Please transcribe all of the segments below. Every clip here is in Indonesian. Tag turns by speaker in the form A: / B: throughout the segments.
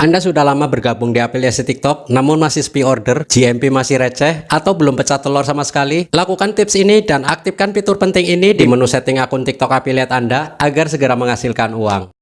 A: Anda sudah lama bergabung di afiliasi TikTok, namun masih sepi order, GMP masih receh, atau belum pecah telur sama sekali? Lakukan tips ini dan aktifkan fitur penting ini di menu setting akun TikTok affiliate Anda agar segera menghasilkan uang.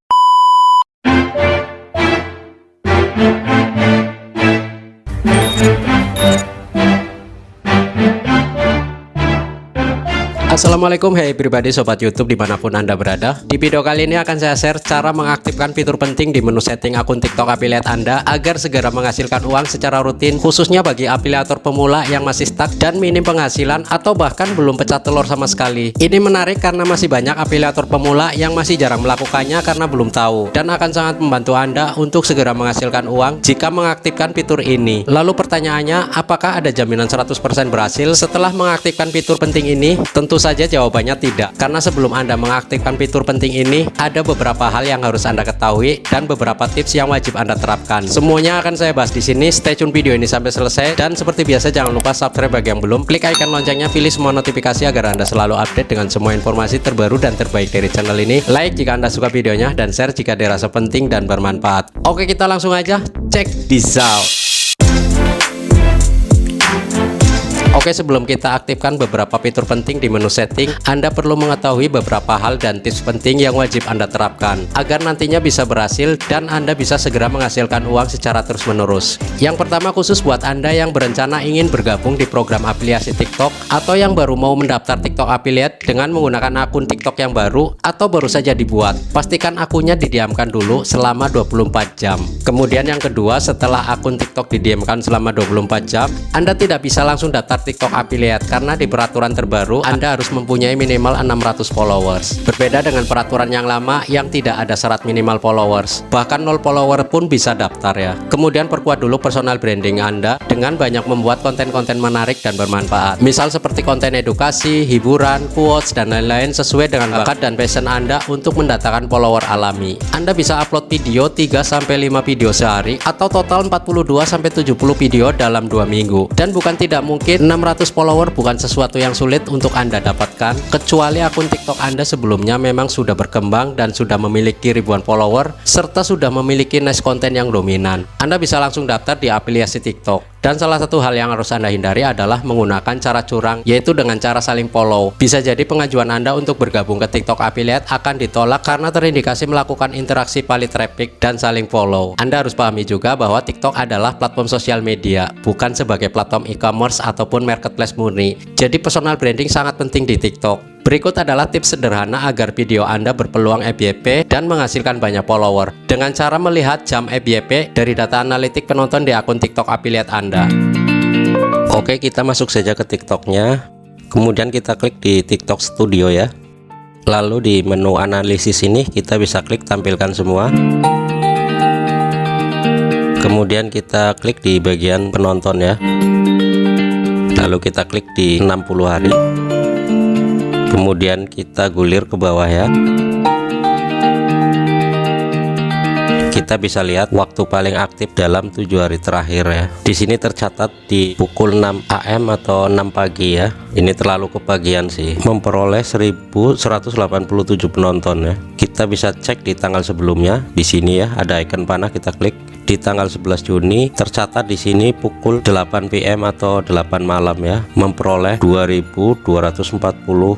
A: Assalamualaikum, hey pribadi sobat YouTube dimanapun Anda berada. Di video kali ini akan saya share cara mengaktifkan fitur penting di menu setting akun TikTok affiliate Anda agar segera menghasilkan uang secara rutin, khususnya bagi afiliator pemula yang masih stuck dan minim penghasilan atau bahkan belum pecah telur sama sekali. Ini menarik karena masih banyak afiliator pemula yang masih jarang melakukannya karena belum tahu, dan akan sangat membantu Anda untuk segera menghasilkan uang jika mengaktifkan fitur ini. Lalu pertanyaannya, apakah ada jaminan 100% berhasil setelah mengaktifkan fitur penting ini? Tentu saja jawabannya tidak, karena sebelum Anda mengaktifkan fitur penting ini, ada beberapa hal yang harus Anda ketahui dan beberapa tips yang wajib Anda terapkan. Semuanya akan saya bahas di sini. Stay tune video ini sampai selesai, dan seperti biasa jangan lupa subscribe bagi yang belum, klik icon loncengnya, pilih semua notifikasi agar Anda selalu update dengan semua informasi terbaru dan terbaik dari channel ini. Like jika Anda suka videonya dan share jika dirasa penting dan bermanfaat. Oke, kita langsung aja check this out. Oke, sebelum kita aktifkan beberapa fitur penting di menu setting, Anda perlu mengetahui beberapa hal dan tips penting yang wajib Anda terapkan agar nantinya bisa berhasil dan Anda bisa segera menghasilkan uang secara terus-menerus. Yang pertama, khusus buat Anda yang berencana ingin bergabung di program afiliasi TikTok atau yang baru mau mendaftar TikTok affiliate dengan menggunakan akun TikTok yang baru atau baru saja dibuat, pastikan akunnya didiamkan dulu selama 24 jam. Kemudian yang kedua, setelah akun TikTok didiamkan selama 24 jam, Anda tidak bisa langsung daftar TikTok affiliate karena di peraturan terbaru Anda harus mempunyai minimal 600 followers. Berbeda dengan peraturan yang lama yang tidak ada syarat minimal followers, bahkan 0 follower pun bisa daftar ya. Kemudian perkuat dulu personal branding Anda dengan banyak membuat konten-konten menarik dan bermanfaat. Misal seperti konten edukasi, hiburan, quotes, dan lain-lain sesuai dengan bakat dan passion Anda untuk mendatangkan follower alami. Anda bisa upload video 3-5 video sehari atau total 42-70 video dalam 2 minggu. Dan bukan tidak mungkin 600 follower bukan sesuatu yang sulit untuk Anda dapatkan, kecuali akun TikTok Anda sebelumnya memang sudah berkembang dan sudah memiliki ribuan follower serta sudah memiliki niche konten yang dominan. Anda bisa langsung daftar di afiliasi TikTok. Dan salah satu hal yang harus Anda hindari adalah menggunakan cara curang, yaitu dengan cara saling follow. Bisa jadi pengajuan Anda untuk bergabung ke TikTok affiliate akan ditolak karena terindikasi melakukan interaksi palit traffic dan saling follow. Anda harus pahami juga bahwa TikTok adalah platform sosial media, bukan sebagai platform e-commerce ataupun marketplace murni. Jadi personal branding sangat penting di TikTok. Berikut adalah tips sederhana agar video Anda berpeluang FYP dan menghasilkan banyak follower dengan cara melihat jam FYP dari data analitik penonton di akun TikTok affiliate Anda. Oke, kita masuk saja ke TikToknya. Kemudian kita klik di TikTok Studio ya. Lalu di menu analisis ini kita bisa klik tampilkan semua. Kemudian kita klik di bagian penonton ya. Lalu kita klik di 60 hari. Kemudian kita gulir ke bawah ya. Kita bisa lihat waktu paling aktif dalam 7 hari terakhir ya. Di sini tercatat di pukul 6 AM atau 6 pagi ya. Ini terlalu kepagian sih. Memperoleh 1187 penonton ya. Kita bisa cek di tanggal sebelumnya. Di sini ya ada icon panah, kita klik. Di tanggal 11 Juni tercatat di sini pukul 8 PM atau 8 malam ya, memperoleh 2240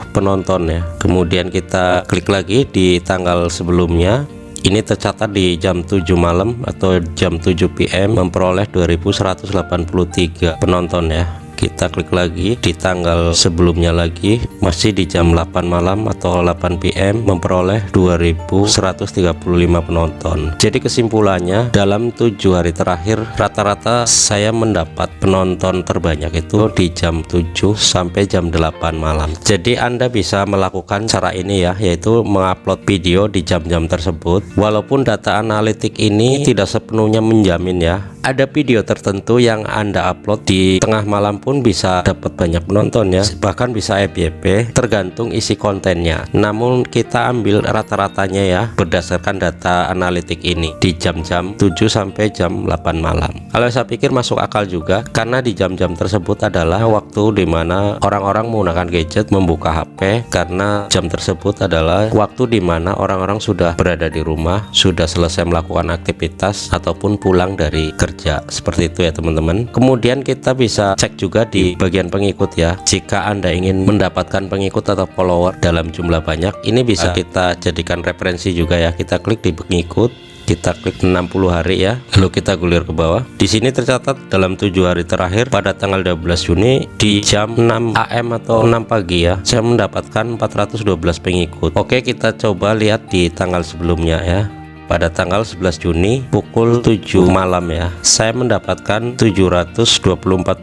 A: penonton ya. Kemudian kita klik lagi di tanggal sebelumnya. Ini tercatat di jam 7 malam atau jam 7 PM memperoleh 2183 penonton ya. Kita klik lagi di tanggal sebelumnya lagi, masih di jam 8 malam atau 8 PM memperoleh 2135 penonton. Jadi kesimpulannya, dalam 7 hari terakhir rata-rata saya mendapat penonton terbanyak itu di jam 7 sampai jam 8 malam. Jadi Anda bisa melakukan cara ini ya, yaitu mengupload video di jam-jam tersebut. Walaupun data analitik ini tidak sepenuhnya menjamin ya, Ada video tertentu yang Anda upload di tengah malam pun bisa dapat banyak penonton ya, bahkan bisa FYP tergantung isi kontennya. Namun kita ambil rata-ratanya ya berdasarkan data analitik ini di jam-jam 7 sampai jam 8 malam. Kalau saya pikir masuk akal juga, karena di jam-jam tersebut adalah waktu dimana orang-orang menggunakan gadget, membuka HP, karena jam tersebut adalah waktu dimana orang-orang sudah berada di rumah, sudah selesai melakukan aktivitas ataupun pulang dari kerja. Seperti itu ya teman-teman. Kemudian kita bisa cek juga di bagian pengikut ya. Jika Anda ingin mendapatkan pengikut atau follower dalam jumlah banyak, ini bisa kita jadikan referensi juga ya. Kita klik di pengikut, kita klik 60 hari ya, lalu kita gulir ke bawah. Di sini tercatat dalam 7 hari terakhir pada tanggal 12 Juni di jam 6 AM atau 6 pagi ya, saya mendapatkan 412 pengikut. Oke, kita coba lihat di tanggal sebelumnya ya. Pada tanggal 11 Juni pukul 7 malam ya, saya mendapatkan 724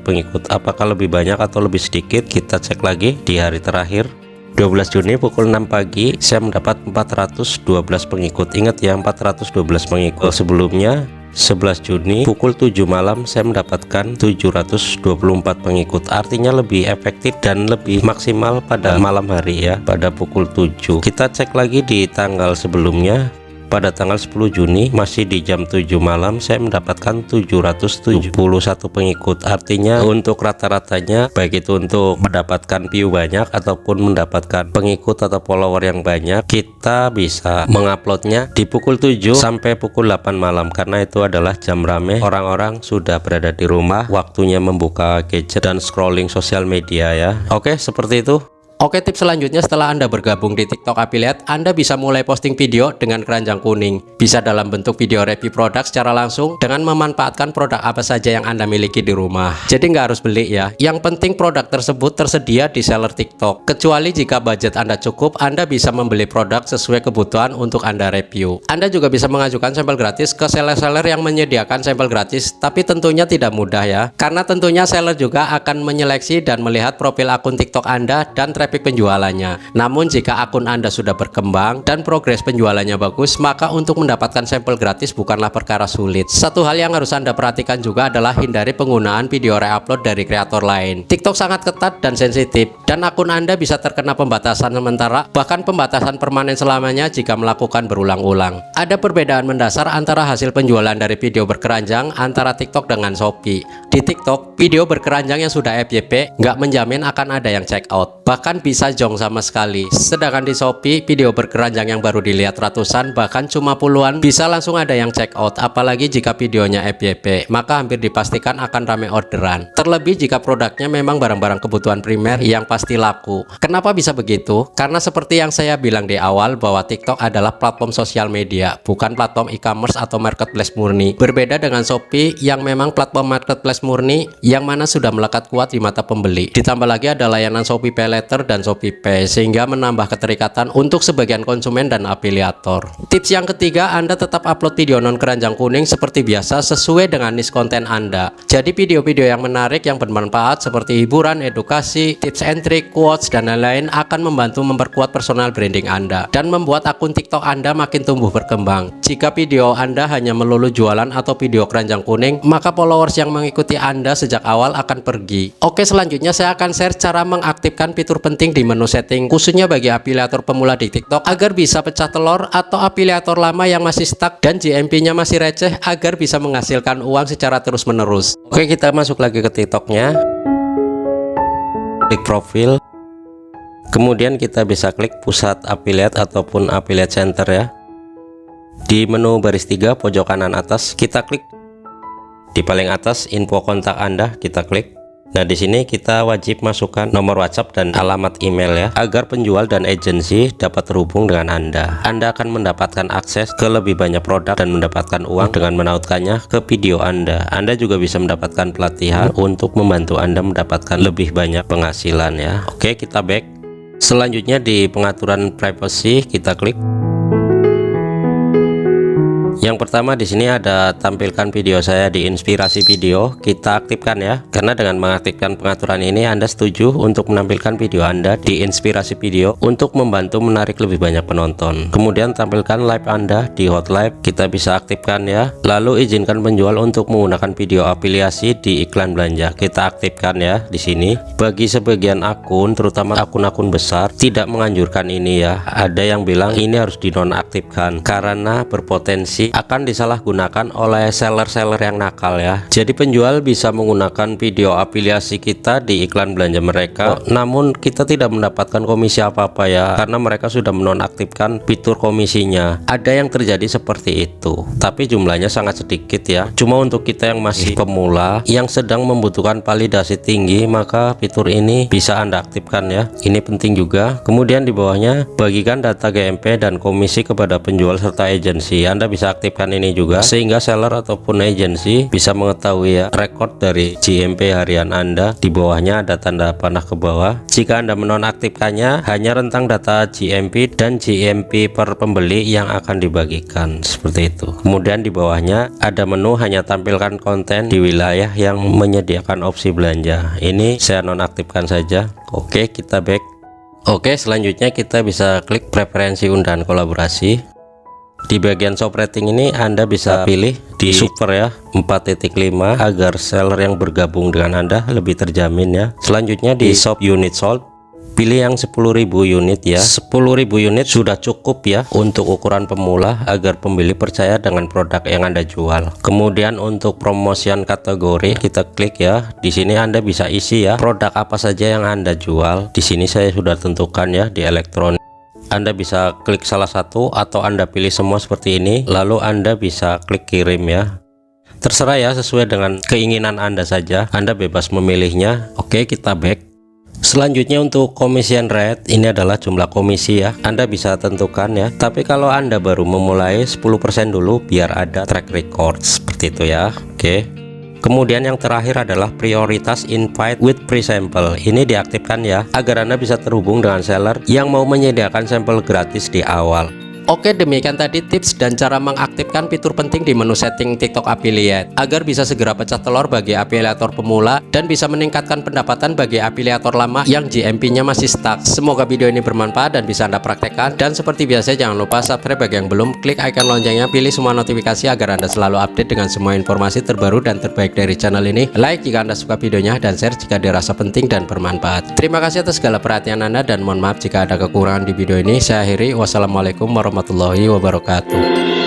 A: pengikut. Apakah lebih banyak atau lebih sedikit? Kita cek lagi di hari terakhir 12 Juni pukul 6 pagi, saya mendapat 412 pengikut. Ingat ya, 412 pengikut. Sebelumnya 11 Juni pukul 7 malam saya mendapatkan 724 pengikut. Artinya lebih efektif dan lebih maksimal pada malam hari ya, pada pukul 7. Kita cek lagi di tanggal sebelumnya. Pada tanggal 10 Juni masih di jam 7 malam saya mendapatkan 771 pengikut. Artinya untuk rata-ratanya, baik itu untuk mendapatkan view banyak ataupun mendapatkan pengikut atau follower yang banyak, kita bisa menguploadnya di pukul 7 sampai pukul 8 malam, karena itu adalah jam rame, orang-orang sudah berada di rumah, waktunya membuka gadget dan scrolling sosial media ya. Oke, seperti itu. Oke, tips selanjutnya setelah Anda bergabung di TikTok Affiliate, Anda bisa mulai posting video dengan keranjang kuning. Bisa dalam bentuk video review produk secara langsung dengan memanfaatkan produk apa saja yang Anda miliki di rumah. Jadi nggak harus beli ya. Yang penting produk tersebut tersedia di seller TikTok. Kecuali jika budget Anda cukup, Anda bisa membeli produk sesuai kebutuhan untuk Anda review. Anda juga bisa mengajukan sampel gratis ke seller-seller yang menyediakan sampel gratis, tapi tentunya tidak mudah ya. Karena tentunya seller juga akan menyeleksi dan melihat profil akun TikTok Anda dan traffic penjualannya. Namun jika akun Anda sudah berkembang dan progres penjualannya bagus, maka untuk mendapatkan sampel gratis bukanlah perkara sulit. Satu hal yang harus Anda perhatikan juga adalah hindari penggunaan video reupload dari kreator lain. TikTok sangat ketat dan sensitif, dan akun Anda bisa terkena pembatasan sementara, bahkan pembatasan permanen selamanya jika melakukan berulang-ulang. Ada perbedaan mendasar antara hasil penjualan dari video berkeranjang antara TikTok dengan Shopee. Di TikTok, video berkeranjang yang sudah FYP nggak menjamin akan ada yang check out, bahkan bisa jong sama sekali. Sedangkan di Shopee, video berkeranjang yang baru dilihat ratusan bahkan cuma puluhan bisa langsung ada yang check out. Apalagi jika videonya FYP, maka hampir dipastikan akan rame orderan. Terlebih jika produknya memang barang-barang kebutuhan primer yang pasti laku. Kenapa bisa begitu? Karena seperti yang saya bilang di awal bahwa TikTok adalah platform sosial media, bukan platform e-commerce atau marketplace murni. Berbeda dengan Shopee yang memang platform marketplace murni yang mana sudah melekat kuat di mata pembeli. Ditambah lagi ada layanan Shopee Pay Later dan Shopee Pay, sehingga menambah keterikatan untuk sebagian konsumen dan afiliator. Tips yang ketiga, Anda tetap upload video non keranjang kuning seperti biasa sesuai dengan niche konten Anda. Jadi video-video yang menarik, yang bermanfaat seperti hiburan, edukasi, tips and trick, quotes, dan lain-lain akan membantu memperkuat personal branding Anda dan membuat akun TikTok Anda makin tumbuh berkembang. Jika video Anda hanya melulu jualan atau video keranjang kuning, maka followers yang mengikuti Anda sejak awal akan pergi. Oke, selanjutnya saya akan share cara mengaktifkan fitur penting di menu setting, khususnya bagi afiliator pemula di TikTok agar bisa pecah telur, atau afiliator lama yang masih stuck dan GMP-nya masih receh agar bisa menghasilkan uang secara terus-menerus. Oke, kita masuk lagi ke TikToknya. Klik profil. Kemudian kita bisa klik pusat affiliate ataupun affiliate center ya. Di menu baris 3 pojok kanan atas kita klik. Di paling atas info kontak Anda kita klik. Nah, di sini kita wajib masukkan nomor WhatsApp dan alamat email ya, agar penjual dan agensi dapat terhubung dengan Anda. Anda akan mendapatkan akses ke lebih banyak produk dan mendapatkan uang dengan menautkannya ke video Anda. Anda juga bisa mendapatkan pelatihan untuk membantu Anda mendapatkan lebih banyak penghasilan ya. Oke, kita back. Selanjutnya di pengaturan privacy kita klik. Yang pertama di sini ada tampilkan video saya di inspirasi video, kita aktifkan ya. Karena dengan mengaktifkan pengaturan ini Anda setuju untuk menampilkan video Anda di inspirasi video untuk membantu menarik lebih banyak penonton. Kemudian tampilkan live Anda di hot live, kita bisa aktifkan ya. Lalu izinkan penjual untuk menggunakan video afiliasi di iklan belanja, kita aktifkan ya di sini. Bagi sebagian akun, terutama akun-akun besar, tidak menganjurkan ini ya. Ada yang bilang ini harus dinonaktifkan karena berpotensi akan disalahgunakan oleh seller-seller yang nakal ya. Jadi penjual bisa menggunakan video afiliasi kita di iklan belanja mereka, namun kita tidak mendapatkan komisi apa-apa ya, karena mereka sudah menonaktifkan fitur komisinya. Ada yang terjadi seperti itu, tapi jumlahnya sangat sedikit ya. Cuma untuk kita yang masih pemula, yang sedang membutuhkan validasi tinggi, maka fitur ini bisa Anda aktifkan ya. Ini penting juga. Kemudian di bawahnya, bagikan data GMP dan komisi kepada penjual serta agensi. Anda bisa aktifkan ini juga sehingga seller ataupun agensi bisa mengetahui ya rekod dari GMP harian Anda. Di bawahnya ada tanda panah ke bawah. Jika Anda menonaktifkannya, hanya rentang data GMP dan GMP per pembeli yang akan dibagikan, seperti itu. Kemudian di bawahnya ada menu hanya tampilkan konten di wilayah yang menyediakan opsi belanja. Ini saya nonaktifkan saja. Oke, kita back. Oke, selanjutnya kita bisa klik preferensi undangan kolaborasi. Di bagian shop rating ini Anda bisa pilih di super ya 4.5 agar seller yang bergabung dengan Anda lebih terjamin ya. Selanjutnya di shop unit sold, pilih yang 10.000 unit ya. 10.000 unit sudah cukup ya untuk ukuran pemula agar pembeli percaya dengan produk yang Anda jual. Kemudian untuk promotion kategori kita klik ya. Di sini Anda bisa isi ya produk apa saja yang Anda jual. Di sini saya sudah tentukan ya di elektronik. Anda bisa klik salah satu atau Anda pilih semua seperti ini, lalu Anda bisa klik kirim ya. Terserah ya, sesuai dengan keinginan Anda saja, Anda bebas memilihnya. Oke, kita back. Selanjutnya untuk commission rate, ini adalah jumlah komisi ya. Anda bisa tentukan ya. Tapi kalau Anda baru memulai 10% dulu biar ada track record seperti itu ya. Oke. Kemudian yang terakhir adalah prioritas invite with pre-sample. Ini diaktifkan ya, agar Anda bisa terhubung dengan seller yang mau menyediakan sampel gratis di awal. Oke, demikian tadi tips dan cara mengaktifkan fitur penting di menu setting TikTok Affiliate agar bisa segera pecah telur bagi afiliator pemula dan bisa meningkatkan pendapatan bagi afiliator lama yang GMP-nya masih stuck. Semoga video ini bermanfaat dan bisa Anda praktekkan. Dan seperti biasa jangan lupa subscribe bagi yang belum, klik icon loncengnya, pilih semua notifikasi agar Anda selalu update dengan semua informasi terbaru dan terbaik dari channel ini. Like jika Anda suka videonya dan share jika dirasa penting dan bermanfaat. Terima kasih atas segala perhatian Anda dan mohon maaf jika ada kekurangan di video ini. Saya akhiri. Wassalamualaikum warahmatullahi wabarakatuh.